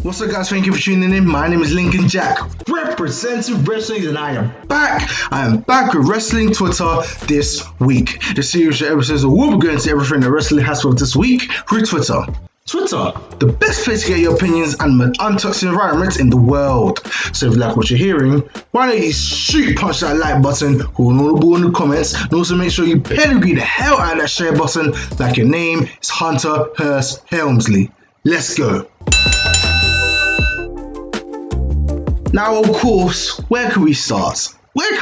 What's up, guys? Thank you for tuning in. My name is Lincoln Jack, representing Wrestlings, and I am back. With Wrestling Twitter this week. The series of episodes will be going to everything that wrestling has for this week through Twitter. Twitter, the best place to get your opinions and an untouched environment in the world. So if you like what you're hearing, why don't you shoot punch that like button, hold on the ball in the comments, and also make sure you pedigree the hell out of that share button like your name is Hunter Hearst Helmsley. Let's go. Now, of course, where can we start? Well,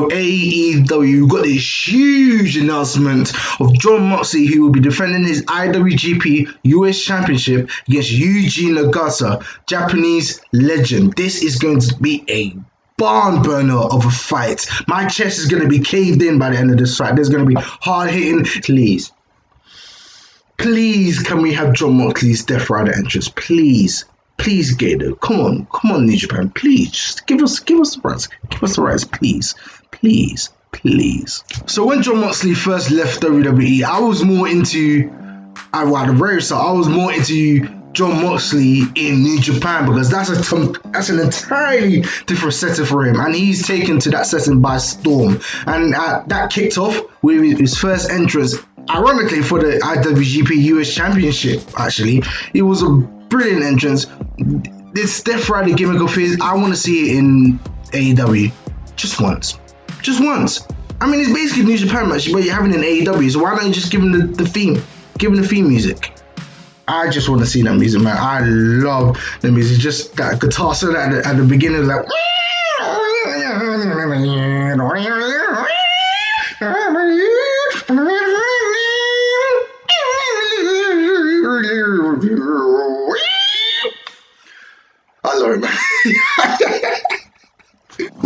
AEW got this huge announcement of Jon Moxley, who will be defending his IWGP US Championship against Yuji Nagata, Japanese legend. This is going to be a barn burner of a fight. My chest is going to be caved in by the end of this fight. There's going to be hard hitting. Please, can we have Jon Moxley's Death Rider entrance? Please, Gator. Come on, New Japan. Please, just give us the rights. Give us the rights, please. So when Jon Moxley first left WWE, I was more into Jon Moxley in New Japan because that's an entirely different setting for him, and he's taken to that setting by storm. And that kicked off with his first entrance, ironically, for the IWGP US Championship. Actually, it was a brilliant entrance. This Death Rider gimmick of his, I want to see it in AEW just once. I mean, it's basically a New Japan match, but you're having it in AEW, so why don't you just give him the theme? Give him the theme music. I just want to see that music, man. I love the music. Just that guitar solo at the beginning, like. I love it, man.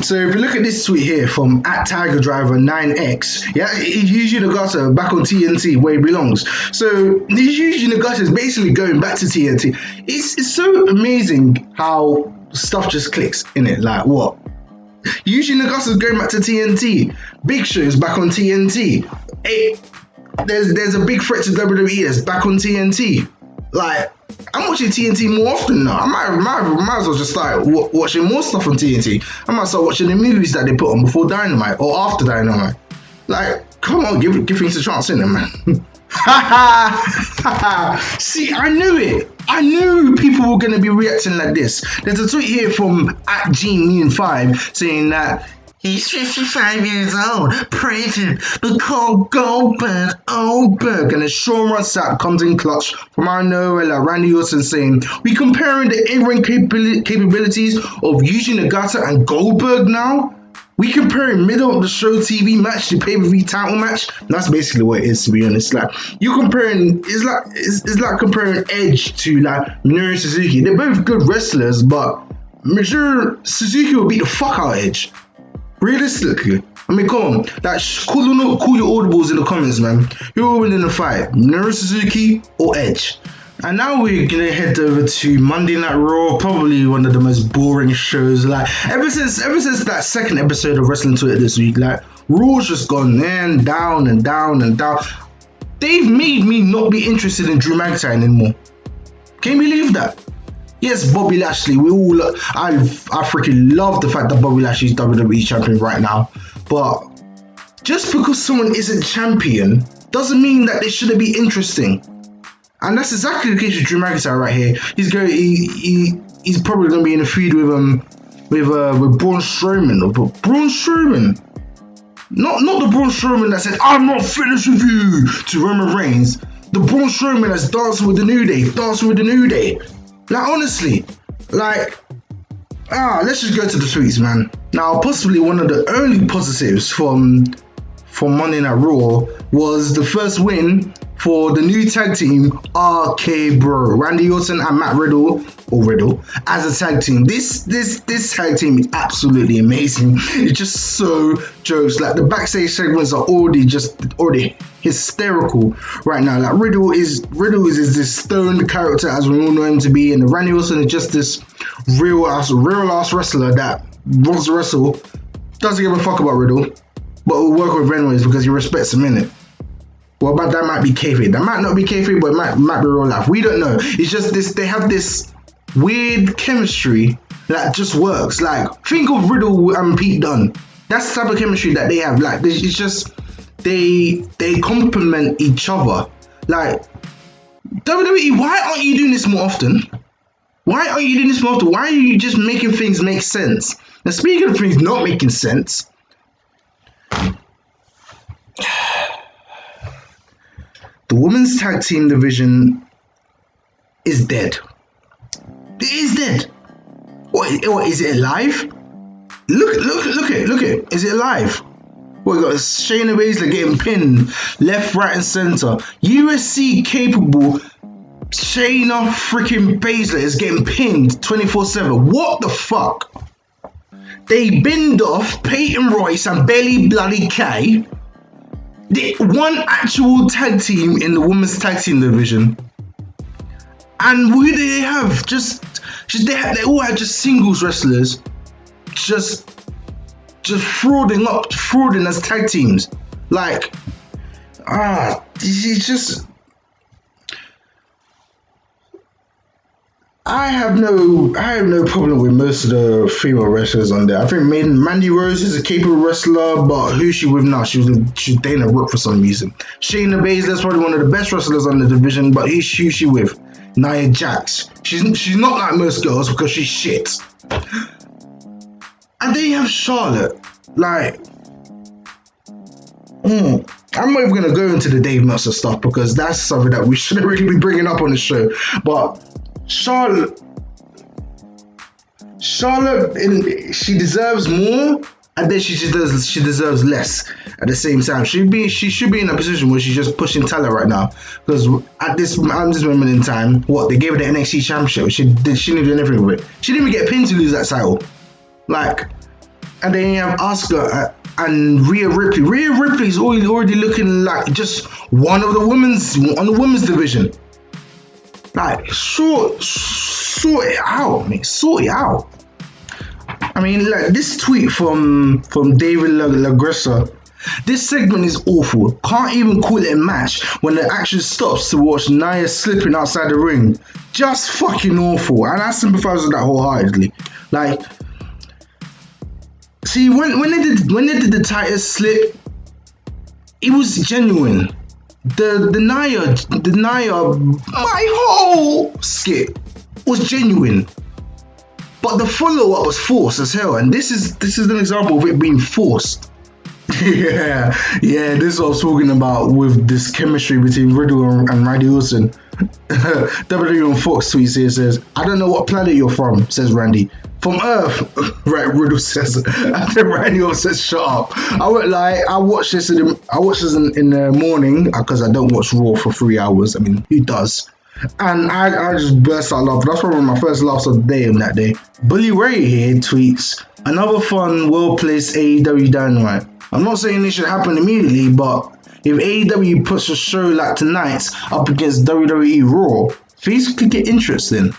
So if you look at this tweet here from @TigerDriver9X, yeah, Yuji Nagata back on TNT where he belongs. So Yuji Nagata is basically going back to TNT. It's so amazing how stuff just clicks in it. Like what? Yuji Nagata is going back to TNT. Big Show is back on TNT. There's a big threat to WWE that's back on TNT. Like, I'm watching TNT more often now. I might as well just start watching more stuff on TNT. I might start watching the movies that they put on before Dynamite or after Dynamite. Like, come on, give things a chance, innit, man? See, I knew it. I knew people were going to be reacting like this. There's a tweet here from @GeneMean5 saying that he's 55 years old. Praise him. But call Goldberg. And as Sean Rossap comes in clutch from our Noella, Randy Orton saying, we comparing the in-ring capabilities of Yuji Nagata and Goldberg now? We comparing middle of the show TV match to pay-per-view title match? That's basically what it is, to be honest. Like, you comparing, it's like comparing Edge to like Minoru Suzuki. They're both good wrestlers, but Minoru Suzuki will beat the fuck out of Edge. Realistically, I mean, come on, like, call your audibles in the comments, man. Who will win in the fight, Minoru Suzuki or Edge? And now we're gonna head over to Monday Night Raw, probably one of the most boring shows. Like, ever since that second episode of Wrestling Twitter this week, like, Raw's just gone down. They've made me not be interested in Drew McIntyre anymore. Can you believe that? Yes, Bobby Lashley, I freaking love the fact that Bobby Lashley is WWE champion right now. But just because someone isn't champion doesn't mean that they shouldn't be interesting. And that's exactly the case with Drew McIntyre right here. He's probably going to be in a feud with Braun Strowman. But Braun Strowman, not the Braun Strowman that said, I'm not finished with you, to Roman Reigns. The Braun Strowman that's dancing with the New Day. Like, honestly, like, let's just go to the tweets, man. Now, possibly one of the only positives from Monday Night Raw was the first win for the new tag team, RK Bro, Randy Orton and Matt Riddle as a tag team. This tag team is absolutely amazing. It's just so jokes. Like, the backstage segments are already hysterical right now. Like, Riddle is this stoned character as we all know him to be, and Randy Orton is just this real ass wrestler that wants to wrestle, doesn't give a fuck about Riddle, but will work with anyways because he respects him, innit? Well, but that might be kayfabe. That might not be kayfabe, but it might be real life. We don't know. It's just this. They have this weird chemistry that just works. Like, think of Riddle and Pete Dunne. That's the type of chemistry that they have. Like, it's just they complement each other. Like, WWE, why aren't you doing this more often? Why are you just making things make sense? Now, speaking of things not making sense, the women's tag team division is dead. It is dead. What is it alive? Look it. Is it alive? What, we got Shayna Baszler getting pinned left, right, and center. USC capable Shayna freaking Baszler is getting pinned 24/7. What the fuck? They binned off Peyton Royce and Belly Bloody Kay. The one actual tag team in the women's tag team division. And who do they have? They all had just singles wrestlers. Just frauding as tag teams. Like, it's just. I have no problem with most of the female wrestlers on there. I think Mandy Rose is a capable wrestler, but who's she with now? She's Dana Brooke for some reason. Shayna Baszler is probably one of the best wrestlers on the division, but who's she with? Nia Jax. She's not like most girls because she's shit. And then you have Charlotte. Like, I'm not even gonna go into the Dave Meltzer stuff because that's something that we shouldn't really be bringing up on the show. But Charlotte, she deserves more, and then she deserves less at the same time. She should be in a position where she's just pushing talent right now. Because at this moment in time, they gave her the NXT Championship. She didn't do anything with it. She didn't even get pinned to lose that title. Like, and then you have Asuka and Rhea Ripley. Rhea Ripley's already looking like just one of the women's division. Like, sort it out, mate. Sort it out. I mean, like, this tweet from David Lagressa. This segment is awful. Can't even call it a match when the action stops to watch Nia slipping outside the ring. Just fucking awful. And I sympathize with that wholeheartedly. Like, see, when they did the Titus slip, it was genuine. The Nia my whole skip was genuine, but the follow-up was forced as hell, and this is an example of it being forced. yeah, this is what I was talking about with this chemistry between Riddle and Randy Orton. WWE on Fox tweets here says, "I don't know what planet you're from," says Randy. "From Earth," right? Riddle says. And then Randy Orton says, "Shut up." I went like, I watched this in the morning because I don't watch Raw for 3 hours. I mean, who does? And I just burst out laughing. That's probably my first laugh of the day on that day. Bully Ray here tweets, "Another fun, well-placed AEW Dynamite. I'm not saying this should happen immediately, but if AEW puts a show like tonight's up against WWE Raw, things could get interesting.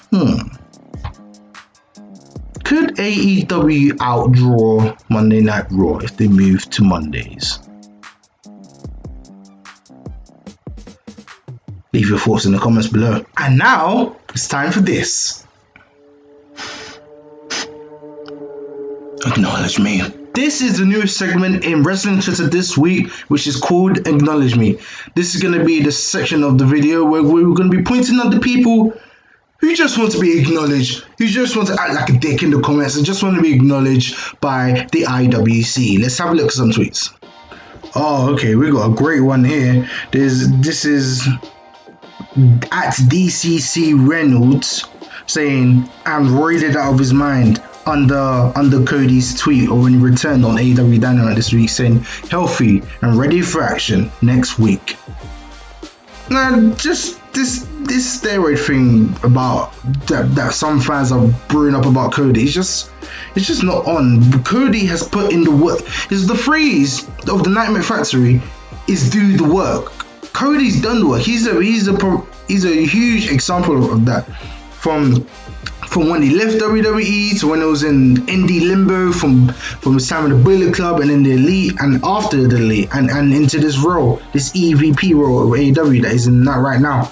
Could AEW outdraw Monday Night Raw if they move to Mondays?" Leave your thoughts in the comments below. And now, it's time for this. Acknowledge me. This is the newest segment in Wrestling Twitter this week, which is called Acknowledge Me. This is going to be the section of the video where we're going to be pointing at the people who just want to be acknowledged, who just want to act like a dick in the comments and just want to be acknowledged by the IWC. Let's have a look at some tweets. Oh, okay, we got a great one here. This is at DCC Reynolds saying, "I'm roided out of his mind," under Cody's tweet or when he returned on AEW Dynamite this week, saying healthy and ready for action next week. Now, just this steroid thing about that some fans are brewing up about Cody, it's just not on. Cody has put in the work. Is the phrase of the Nightmare Factory is do the work. Cody's done the work. He's a huge example of that. From when he left WWE to when he was in indie limbo, from his time in the Bullet Club and in the Elite and after the Elite and into this role, this EVP role of AEW that he's in right now.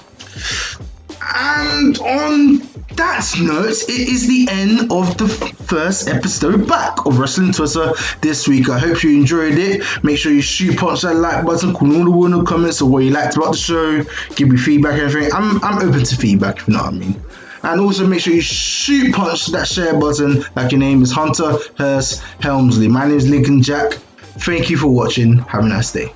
And on that note, it is the end of the first episode back of Wrestling Twitter this week. I hope you enjoyed it. Make sure you punch that like button, call all the one in the comments of what you liked about the show, give me feedback and everything. I'm open to feedback, if you know what I mean. And also make sure you punch that share button like your name is Hunter Hearst Helmsley. My name is Lincoln Jack. Thank you for watching. Have a nice day.